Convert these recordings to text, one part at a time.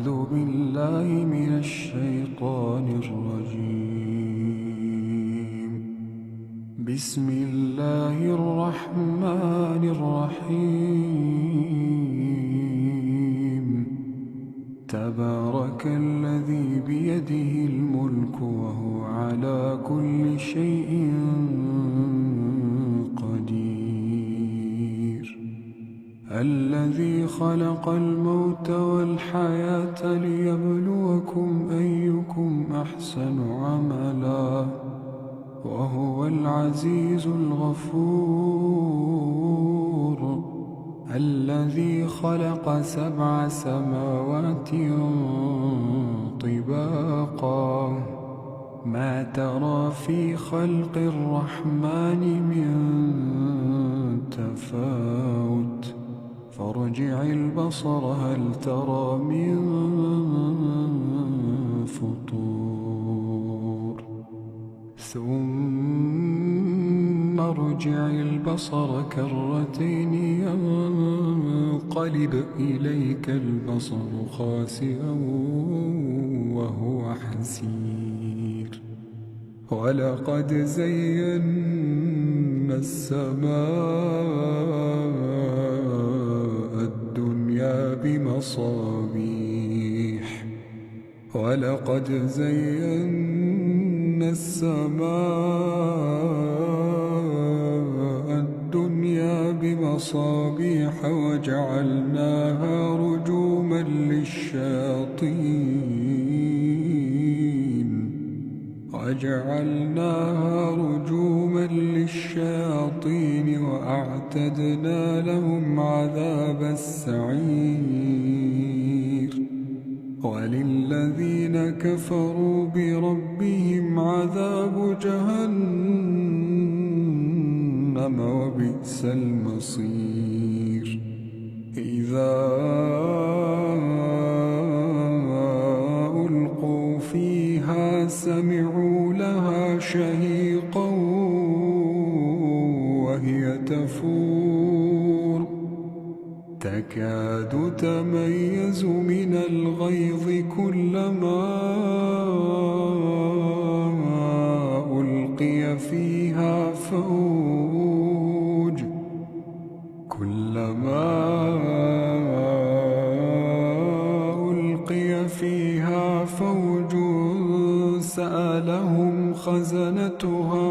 أعوذ بالله من الشيطان الرجيم. بسم الله الرحمن الرحيم. تبارك الذي بيده الملك وهو على كل شيء قدير. الذي خلق الموت والحياة ليبلوكم أيكم أحسن عملا وهو العزيز الغفور. الذي خلق 7 سماوات طباقا ما ترى في خلق الرحمن من تفاوت فارجع البصر هل ترى من فطور ثم ارجع البصر كرتين ينقلب إليك البصر خاسئا وهو حسير. ولقد زينا السماء الدنيا بمصابيح ولقد زينا السماء الدنيا بمصابيح وجعلناها رجوما للشياطين وأعتدنا لهم عذاب السعير. وللذين كفروا بربهم عذاب جهنم وبئس المصير. إذا ألقوا فيها سمعوا لها شهيقا وهي تفور تكاد تميز من الغيظ كلما ألقي فيها فوج سألهم خزنتها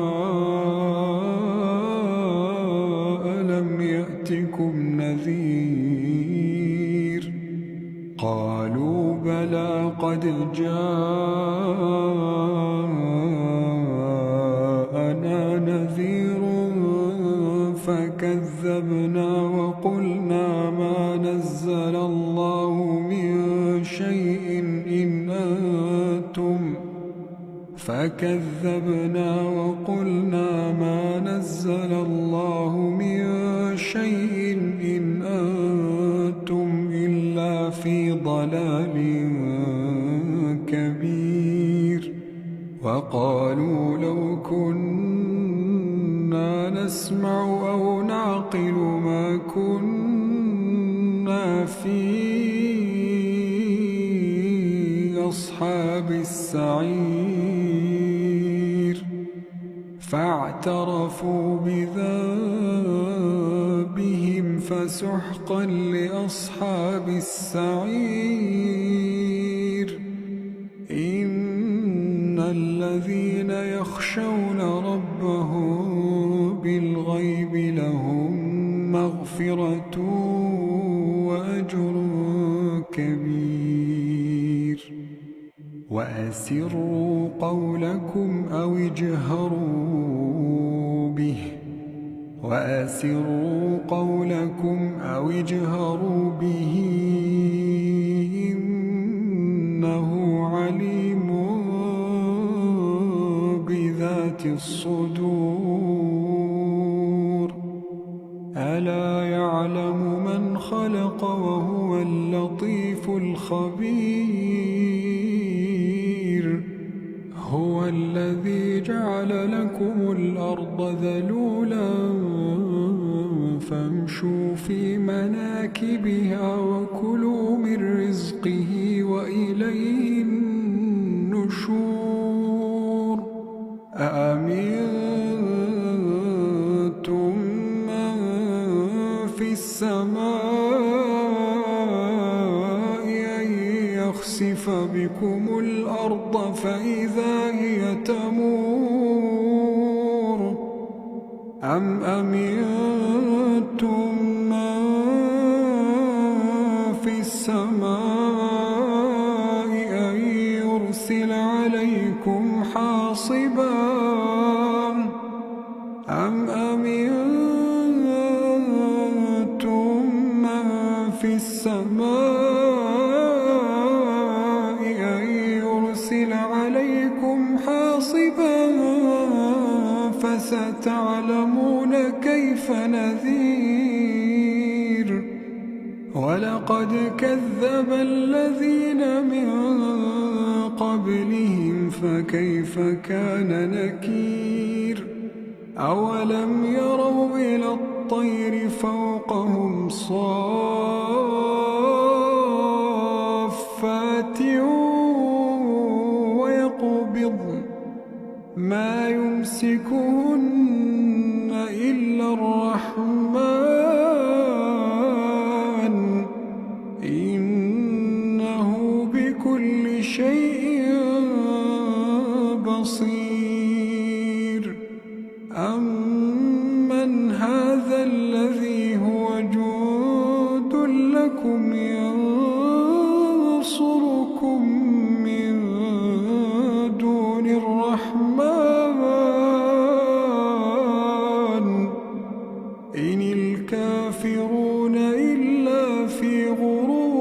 ألم يأتكم نذير قالوا بلى قد جاءنا نذير فكذبنا وقلنا ما نزل الله من شيء إن أنتم إلا في ضلال كبير. وقالوا لو كنا نسمع أو نعقل ما كنا في أصحاب السعير فاعترفوا بذنبهم فسحقا لأصحاب السعير. إن الذين يخشون ربهم بالغيب لهم مغفرة وأجر كبير. وأسروا قولكم أو اجهروا به إنه عليم بذات الصدور. ألا يعلم من خلق وهو اللطيف الخبير. هو الذي جعل لكم الأرض ذلولا فامشوا في مناكبها وكلوا من رزقه وإليه إليه النشور أأمنتم من في السماء أن يخسف بكم الأرض فإذا هي تمور أم أمنتم من في السماء أن يرسل عليكم حاصبا أم أمنتم من في السماء أن يرسل عليكم حاصبا فستعلمون كيف نذير ولقد كذب الذين من قبلهم فكيف كان نكير أولم يروا إلى الطير فوقهم صافات ويقبضن ما يمسكهن إلا الرحمن إنه بكل شيء بصير أمن هذا الذي هو جند لكم ينصركم من دون الرحمن إن الكافرون إلا في غرور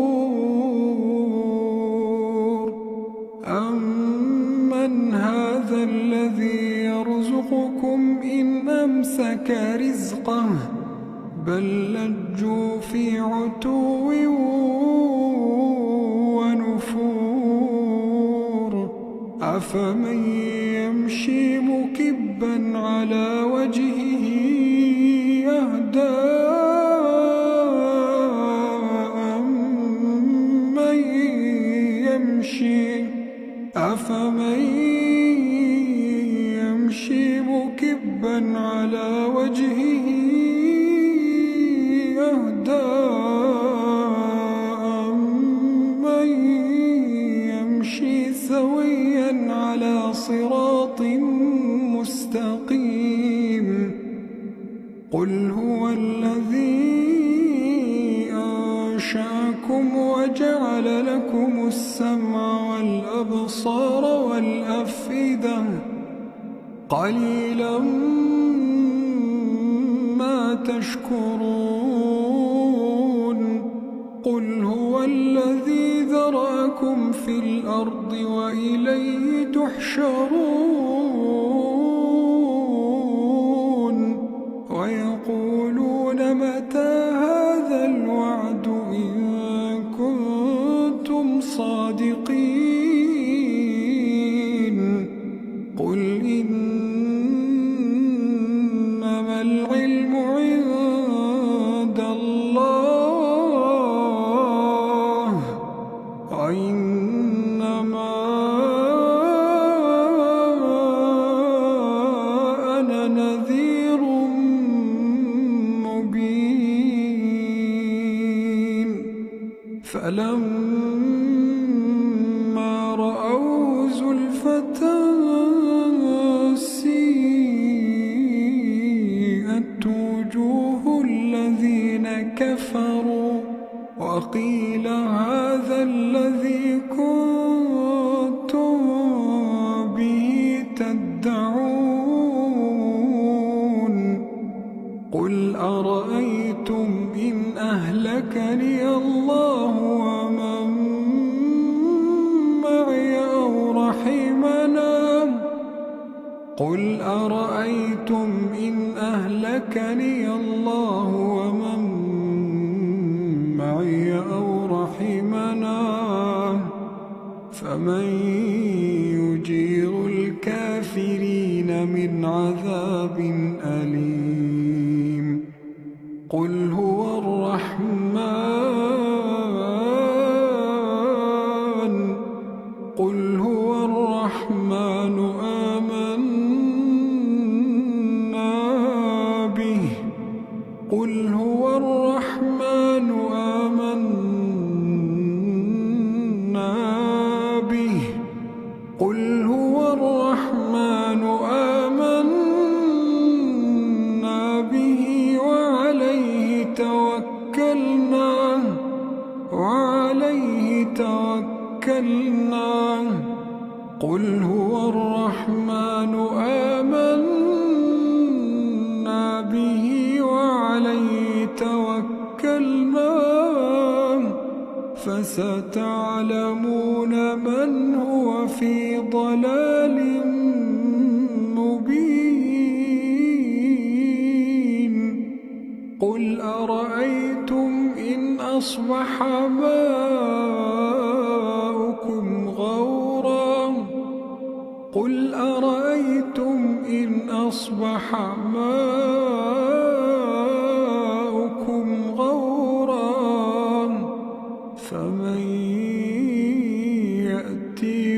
أمن هذا الذي يرزقكم إن أمسك رزقه بل لجوا في عتو ونفور أفمن يمشي مكبا على وجهه يهدى أفمن يمشي مكبا على وجهه يهدى أمن يمشي سويا على صراط مستقيم قل هو الذي أنشأكم وجعل لكم السمع والأبصار والأفئدة قليلا ما تشكرون قل هو الذي ذرأكم في الأرض وإليه تحشرون ويقولون متى هذا الوعد إن كنتم صادقين قل إنما العلم عند الله وإنما أنا نذير مبين فلما رأوه زلفة سيئت وجوه الذين كفروا وقيل هذا الذي كنتم به تدعون قل أرأيتم إن أهلكني الله ومن معي أو رحمنا قل أرأيتم إن أهلكني الله ومن معي أو رحمنا فمن يجير الكافرين من عذاب أليم قل هو الرحمن توكلنا قل هو الرحمن آمنا به وعليه توكلنا فستعلمون من هو في ضلال مبين قل أرأيتم إن أصبح ماؤكم غورا قل أرأيتم إن أصبح ماؤكم غورا فمن يأتي